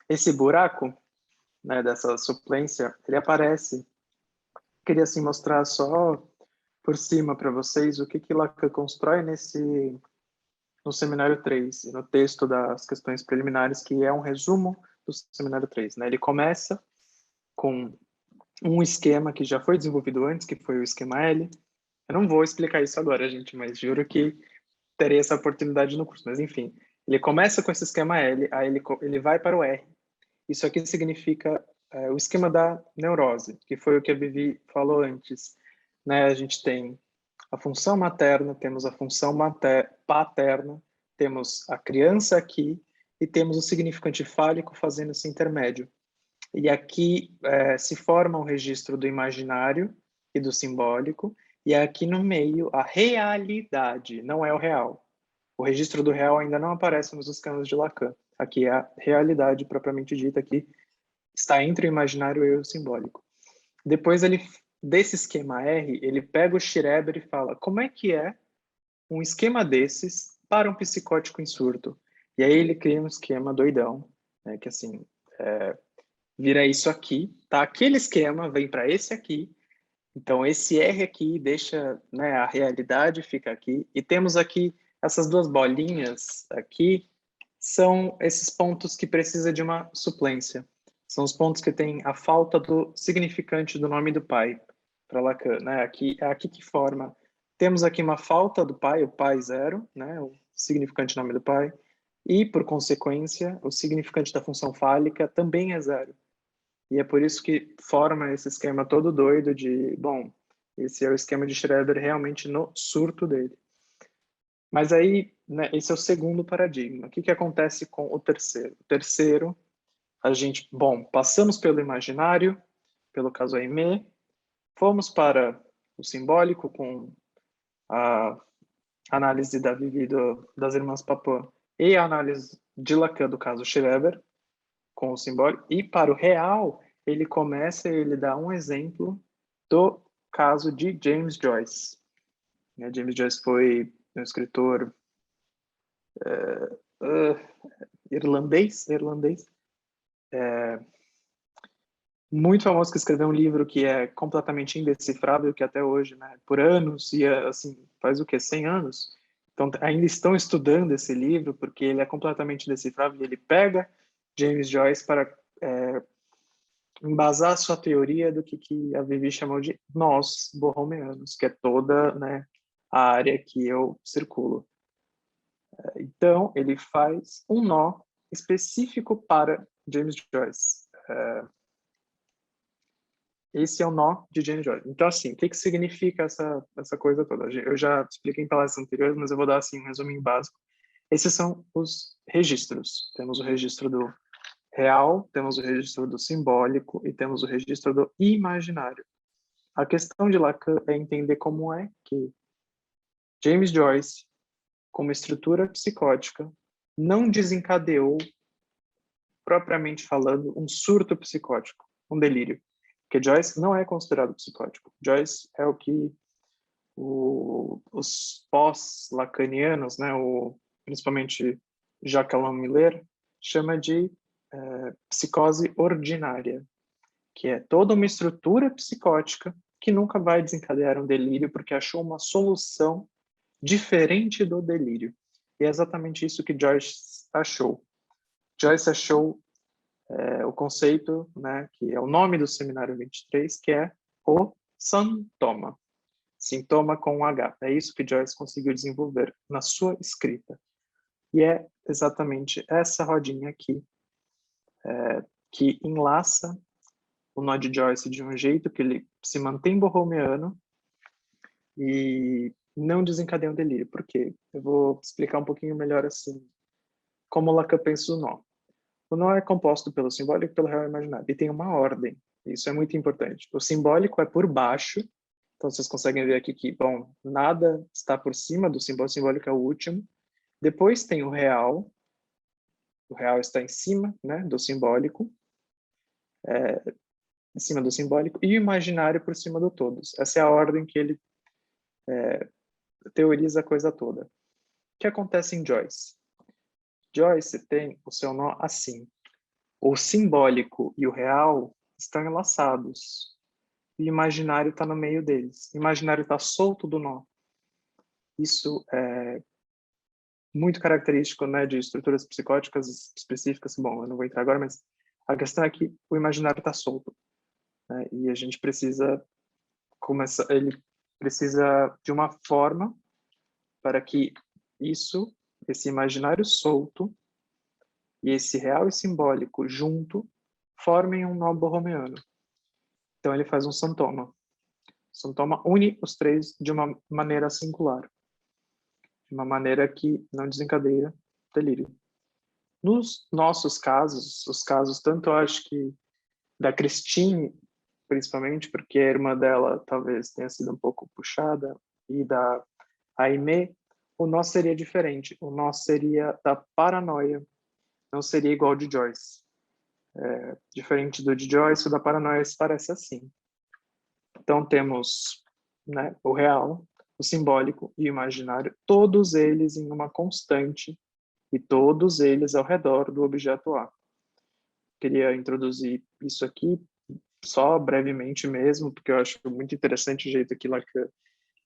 Esse buraco, né, dessa suplência, ele aparece. Queria assim mostrar só por cima para vocês o que Lacan constrói no seminário 3 e no texto das questões preliminares, que é um resumo do seminário 3, né? Ele começa com um esquema que já foi desenvolvido antes, que foi o esquema L. Eu não vou explicar isso agora, gente, mas juro que terei essa oportunidade no curso. Mas, enfim, ele começa com esse esquema L, aí ele vai para o R. Isso aqui significa o esquema da neurose, que foi o que a Vivi falou antes. Né? A gente tem a função materna, temos a função paterna, temos a criança aqui e temos o significante fálico fazendo esse intermédio. E aqui se forma um registro do imaginário e do simbólico, e aqui no meio a realidade, não é o real. O registro do real ainda não aparece nos esquemas de Lacan. Aqui é a realidade propriamente dita, que está entre o imaginário e o simbólico. Depois, desse esquema R, ele pega o Schreber e fala como é que é um esquema desses para um psicótico em surto. E aí ele cria um esquema doidão, né, que assim, vira isso aqui, tá? Aquele esquema vem para esse aqui, então esse R aqui deixa, né, a realidade fica aqui, e temos aqui essas duas bolinhas aqui, são esses pontos que precisa de uma suplência. São os pontos que têm a falta do significante do nome do pai, para Lacan, né? Aqui, é aqui que forma. Temos aqui uma falta do pai, o pai zero, né? O significante nome do pai, e, por consequência, o significante da função fálica também é zero. E é por isso que forma esse esquema todo doido de, bom, esse é o esquema de Schreber realmente no surto dele. Mas aí, né, esse é o segundo paradigma. O que acontece com o terceiro? O terceiro, a gente, bom, passamos pelo imaginário, pelo caso Aimé, fomos para o simbólico com a análise da Vivi das irmãs Papin e a análise de Lacan do caso Schreber, com o simbólico, e para o real, ele começa e ele dá um exemplo do caso de James Joyce. James Joyce foi um escritor irlandês, muito famoso, que escreveu um livro que é completamente indecifrável, que até hoje, né, por anos, e assim, faz o quê? 100 anos? Então, ainda estão estudando esse livro, porque ele é completamente indecifrável, e ele pega James Joyce para embasar a sua teoria do que a Vivi chamou de nós borromeanos, que é toda, né, a área que eu circulo. Então, ele faz um nó específico para James Joyce. Esse é o nó de James Joyce. Então, assim, o que significa essa coisa toda? Eu já expliquei em palestras anteriores, mas eu vou dar assim, um resuminho básico. Esses são os registros. Temos o registro do real, temos o registro do simbólico e temos o registro do imaginário. A questão de Lacan é entender como é que James Joyce, como estrutura psicótica, não desencadeou, propriamente falando, um surto psicótico, um delírio. Porque Joyce não é considerado psicótico. Joyce é o que os pós-lacanianos, né, principalmente Jacques-Alain Miller, chama de psicose ordinária, que é toda uma estrutura psicótica que nunca vai desencadear um delírio porque achou uma solução diferente do delírio. E é exatamente isso que Joyce achou. Joyce achou o conceito, né, que é o nome do seminário 23, que é o sintoma. Sintoma com H. É isso que Joyce conseguiu desenvolver na sua escrita. E é exatamente essa rodinha aqui que enlaça o nó de Joyce de um jeito que ele se mantém borromeano e não desencadeia um delírio. Por quê? Eu vou explicar um pouquinho melhor assim como Lacan pensa o nó. O nó é composto pelo simbólico e pelo real imaginário. E tem uma ordem. Isso é muito importante. O simbólico é por baixo. Então, vocês conseguem ver aqui que, bom, nada está por cima do simbólico. O simbólico é o último. Depois tem o real. O real está em cima, né, do simbólico. Em cima do simbólico. E o imaginário por cima do todos. Essa é a ordem que ele teoriza a coisa toda. O que acontece em Joyce? Joyce tem o seu nó assim. O simbólico e o real estão enlaçados. E o imaginário está no meio deles. O imaginário está solto do nó. Isso é muito característico, né, de estruturas psicóticas específicas. Bom, eu não vou entrar agora, mas a questão é que o imaginário está solto, né, e a gente precisa começar. Ele precisa de uma forma para que esse imaginário solto e esse real e simbólico junto formem um nó borromeano. Então ele faz um santoma. O santoma une os três de uma maneira singular, de uma maneira que não desencadeia delírio. Nos nossos casos, os casos tanto eu acho que da Christine, principalmente porque a irmã dela talvez tenha sido um pouco puxada, e da Aimee, o nó seria diferente. O nó seria da paranoia, não seria igual ao de Joyce. Diferente do de Joyce, o da paranoia se parece assim. Então temos, né, o real, o simbólico e o imaginário, todos eles em uma constante e todos eles ao redor do objeto A. Queria introduzir isso aqui só brevemente mesmo, porque eu acho muito interessante o jeito que Lacan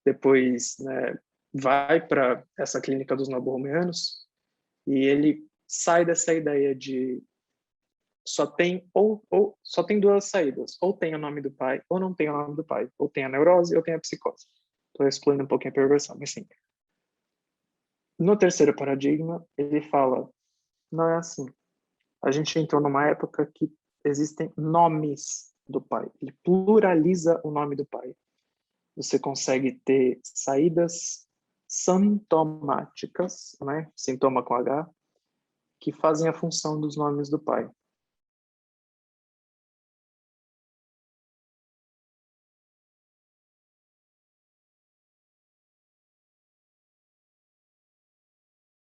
depois, né, vai para essa clínica dos noborromeanos e ele sai dessa ideia de só tem ou só tem duas saídas, ou tem o nome do pai ou não tem o nome do pai, ou tem a neurose ou tem a psicose. Estou explorando um pouquinho a perversão, mas sim. No terceiro paradigma, ele fala, não é assim. A gente entrou numa época que existem nomes do pai. Ele pluraliza o nome do pai. Você consegue ter saídas sintomáticas, né? Sintoma com H, que fazem a função dos nomes do pai.